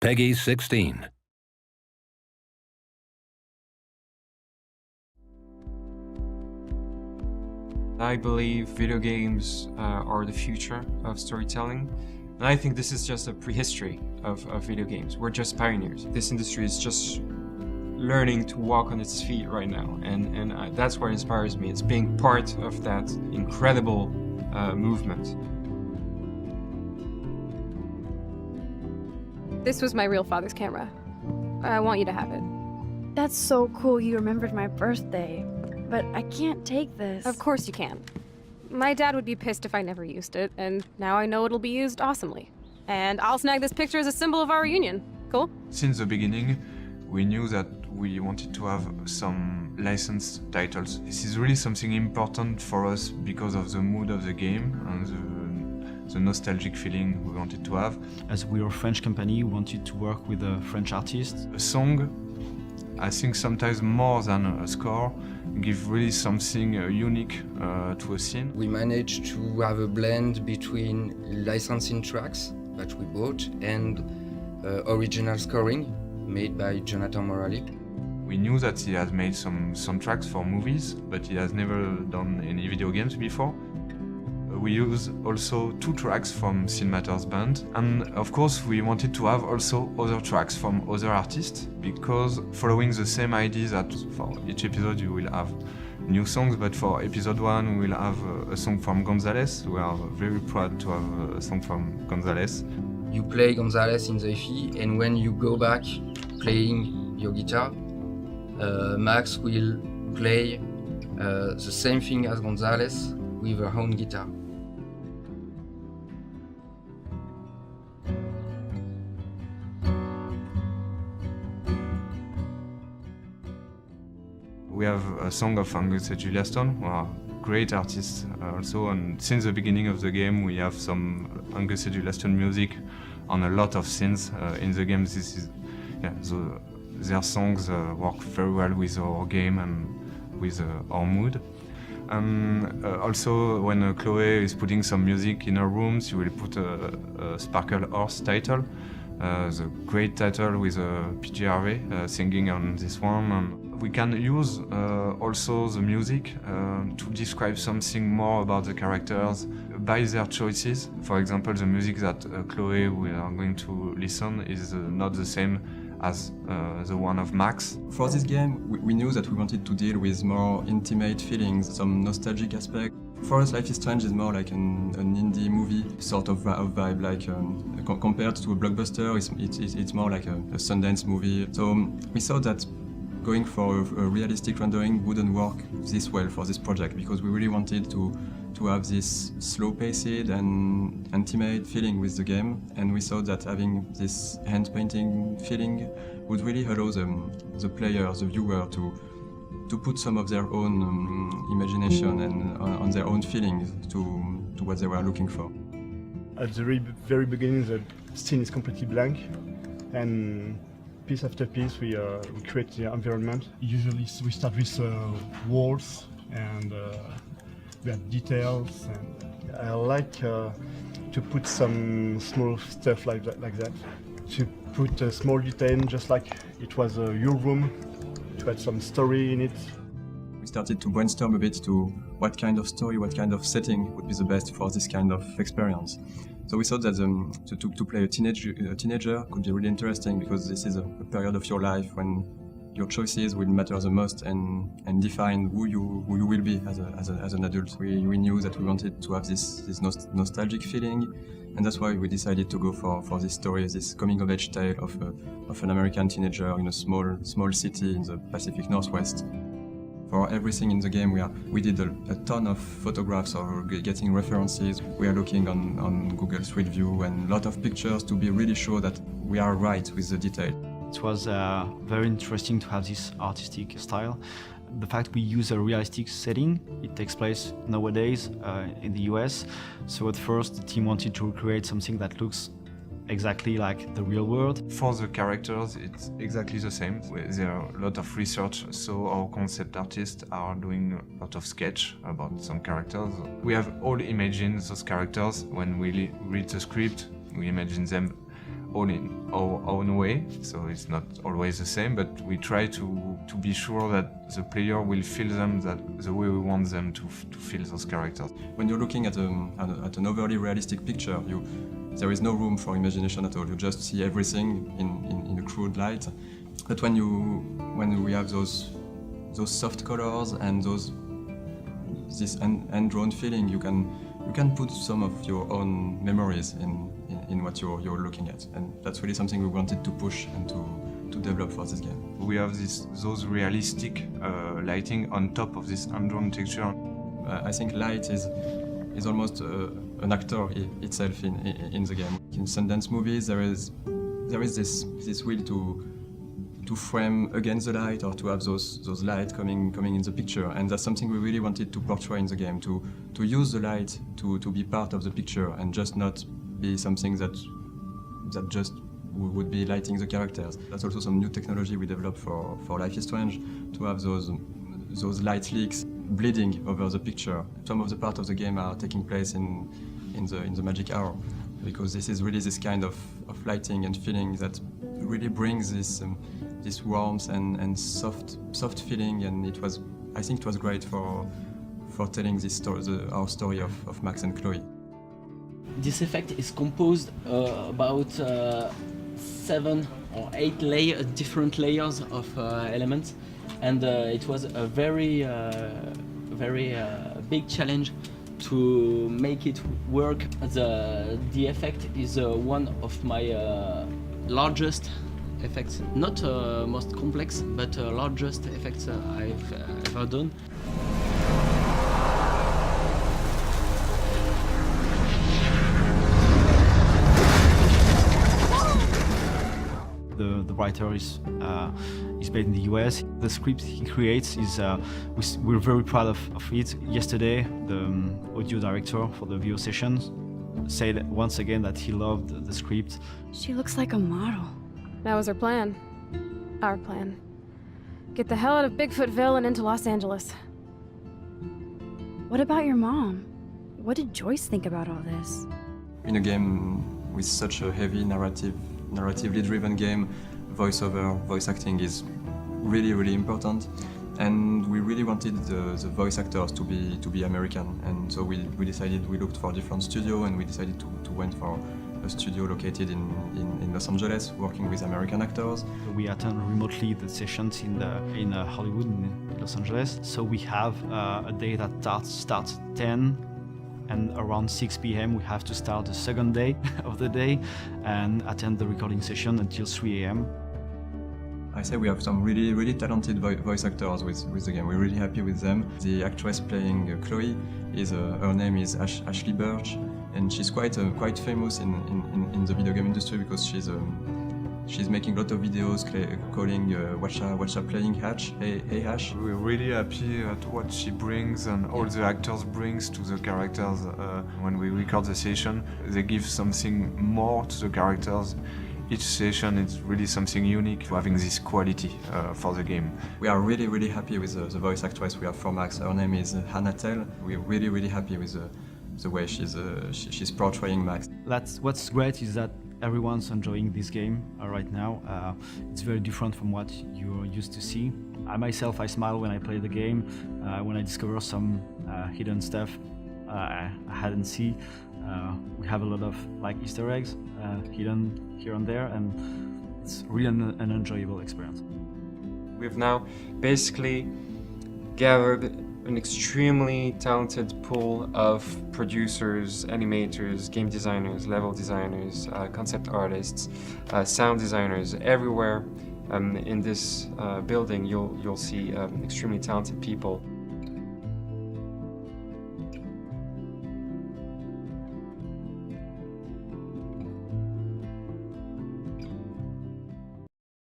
Peggy 16. I believe video games are the future of storytelling. And I think this is just a prehistory of video games. We're just pioneers. This industry is just learning to walk on its feet right now. And that's what inspires me. It's being part of that incredible movement. This was my real father's camera. I want you to have it. That's so cool you remembered my birthday. But I can't take this. Of course you can. My dad would be pissed if I never used it, and now I know it'll be used awesomely. And I'll snag this picture as a symbol of our reunion. Cool? Since the beginning, we knew that we wanted to have some licensed titles. This is really something important for us because of the mood of the game and the nostalgic feeling we wanted to have. As we're a French company, we wanted to work with a French artist. A song, I think sometimes more than a score, give really something unique to a scene. We managed to have a blend between licensing tracks that we bought and original scoring made by Jonathan Morali. We knew that he has made some soundtracks for movies, but he has never done any video games before. We use also 2 tracks from Cinemator's band, and of course we wanted to have also other tracks from other artists, because following the same idea that for each episode you will have new songs, but for episode 1 we will have a song from Gonzalez. We are very proud to have a song from Gonzalez. You play Gonzalez in the EP, and when you go back playing your guitar, Max will play the same thing as Gonzalez with her own guitar. We have a song of Angus and Julia Stone, who are great artists also, and since the beginning of the game we have some Angus and Julia Stone music on a lot of scenes in the game. This is, their songs work very well with our game and with our mood. And also when Chloe is putting some music in her room, she will put a Sparkle Horse title, the great title with PG Harvey singing on this one. And we can use also the music to describe something more about the characters by their choices. For example, the music that Chloe we are going to listen is not the same as the one of Max. For this game, we knew that we wanted to deal with more intimate feelings, some nostalgic aspect. For us, Life is Strange is more like an indie movie sort of vibe, like compared to a blockbuster, it's more like a Sundance movie. So we thought that going for a realistic rendering wouldn't work this well for this project, because we really wanted to have this slow-paced and intimate feeling with the game, and we thought that having this hand-painting feeling would really allow the player, the viewer, to put some of their own imagination and on their own feelings to what they were looking for. At the very beginning, the scene is completely blank, and piece after piece we create the environment. Usually we start with walls and we have details, and I like to put some small stuff like that. To put a small detail, just like it was your room, to add some story in it. We started to brainstorm a bit to what kind of story, what kind of setting would be the best for this kind of experience. So we thought that to play a teenager could be really interesting, because this is a period of your life when your choices will matter the most and define who you will be as an adult. We knew that we wanted to have this nostalgic feeling, and that's why we decided to go for this story, this coming-of-age tale of an American teenager in a small city in the Pacific Northwest. For everything in the game, we did a ton of photographs or getting references. We are looking on Google Street View and a lot of pictures to be really sure that we are right with the detail. It was very interesting to have this artistic style. The fact we use a realistic setting, it takes place nowadays in the US. So at first the team wanted to recreate something that looks exactly like the real world. For the characters, it's exactly the same. There are a lot of research, so our concept artists are doing a lot of sketch about some characters. We have all imagined those characters. When we read the script, we imagine them all in our own way, so it's not always the same, but we try to be sure that the player will feel them the way we want them to feel those characters. When you're looking at an overly realistic picture, there is no room for imagination at all. You just see everything in a crude light. But when we have those soft colors and this hand-drawn feeling, you can put some of your own memories in what you're looking at, and that's really something we wanted to push and to develop for this game. We have those realistic lighting on top of this hand-drawn texture. I think light is almost an actor itself in the game. In Sundance movies, there is this will to frame against the light or to have those lights coming in the picture, and that's something we really wanted to portray in the game, to use the light to be part of the picture and just not be something that just would be lighting the characters. That's also some new technology we developed for Life is Strange, to have those light leaks bleeding over the picture. Some of the parts of the game are taking place in the magic hour, because this is really this kind of lighting and feeling that really brings this warmth and soft feeling, and I think it was great for telling this our story of Max and Chloe. This effect is composed about 7 or 8 different layers of elements, and it was a very big challenge to make it work. The effect is one of my largest effects, not most complex, but largest effects I've ever done. The writer is based in the US. The script he creates is we're very proud of it. Yesterday, the audio director for the video sessions said once again that he loved the script. She looks like a model. That was her plan. Our plan. Get the hell out of Bigfootville and into Los Angeles. What about your mom? What did Joyce think about all this? In a game with such a heavy narratively driven game, voice acting is really, really important, and we really wanted the voice actors to be American, and so we looked for a different studio, and we decided to went for a studio located in Los Angeles, working with American actors. We attend remotely the sessions in Hollywood, in Los Angeles, so we have a day that starts 10, and around 6 p.m. we have to start the second day of the day and attend the recording session until 3 a.m. I say we have some really, really talented voice actors with the game. We're really happy with them. The actress playing Chloe her name is Ashley Birch, and she's quite famous in the video game industry because she's making a lot of videos calling Watcha playing Hatch. Hey Hash. We're really happy at what she brings and all the actors brings to the characters. When we record the session, they give something more to the characters. Each session is really something unique, having this quality for the game. We are really, really happy with the voice actress we have for Max. Her name is Hannah Tell. We're really, really happy with the way she's portraying Max. What's great is that everyone's enjoying this game right now. It's very different from what you're used to see. I smile when I play the game, when I discover some hidden stuff I hadn't seen. We have a lot of Easter eggs hidden here and there, and it's really an enjoyable experience. We've now basically gathered an extremely talented pool of producers, animators, game designers, level designers, concept artists, sound designers. Everywhere in this building you'll see extremely talented people.